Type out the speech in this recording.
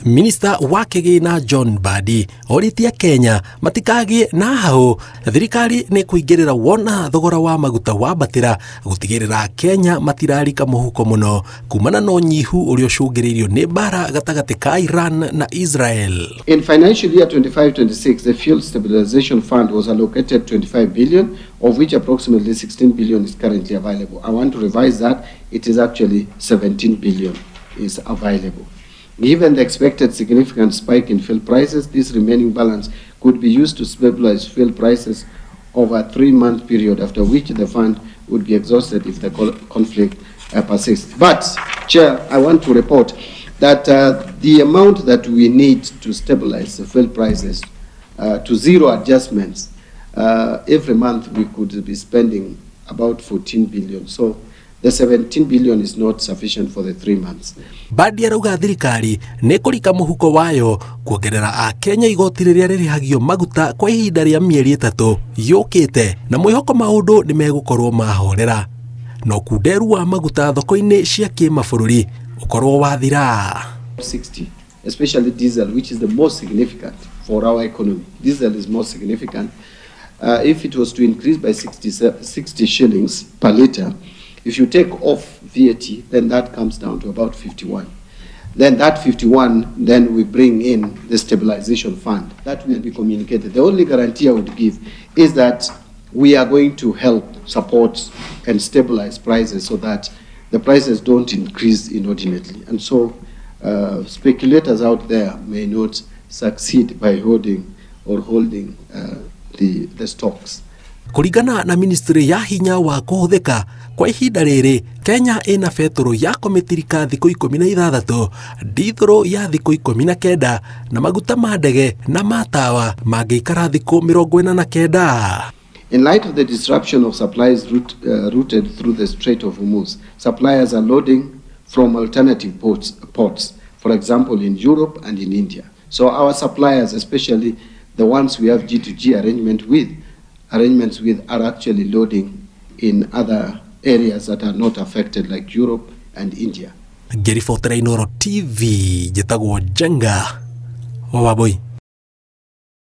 Minister wa Kigina John Mbadi oritia Kenya matikagie na hau thirikari ni kuingirira wona thogora wa maguta wa batira gutigirira Kenya matirarika muhuko muno kumana no nyihu urio cungiririo ni bara gatagati ka Iran na Israel. In financial year 25-26 the fuel stabilization fund was allocated 25 billion, of which approximately 16 billion is currently available. I want to revise that. It is actually 17 billion is available. Given the expected significant spike in fuel prices, this remaining balance could be used to stabilize fuel prices over a 3-month period, after which the fund would be exhausted if the conflict persists. But, Chair, I want to report that the amount that we need to stabilize the fuel prices to zero adjustments, every month we could be spending about 14 billion. So the 17 billion is not sufficient for the 3 months. Mbadi arauga thirikari ni kurika muhuko wayo kuongerera a Kenya igoti riria ririhagio maguta kwa ihinda ria mieri 3 yukite na mwihoko maundu ni megukorwo mahorera no kunderu wa maguta thoko-ini cia kimabũrũri ukorwo wathira 60, especially diesel, which is the most significant for our economy. Diesel is most significant. If it was to increase by 60 shillings per litre, if you take off VAT, then that comes down to about 51. Then that 51, then we bring in the stabilization fund. That will be communicated. The only guarantee I would give is that we are going to help support and stabilize prices so that the prices don't increase inordinately. And so speculators out there may not succeed by holding the stocks. Kuringana na ministry ya hinya wa kuhuthika kwa ihinda riri, Kenya ina betũrũ ya kometirika thikũ 16, ndithũrũ ya thikũ 19 na maguta ma ndege na matawa mangĩikara thikũ 49. In light of the disruption of supplies routed through the Strait of Hormuz, suppliers are loading from alternative ports, for example in Europe and in India. So our suppliers, especially the ones we have G2G arrangements with, are actually loading in other areas that are not affected, like Europe and India. Ngĩribotera Inooro TV, njĩtagwo Jenga wa Waboi.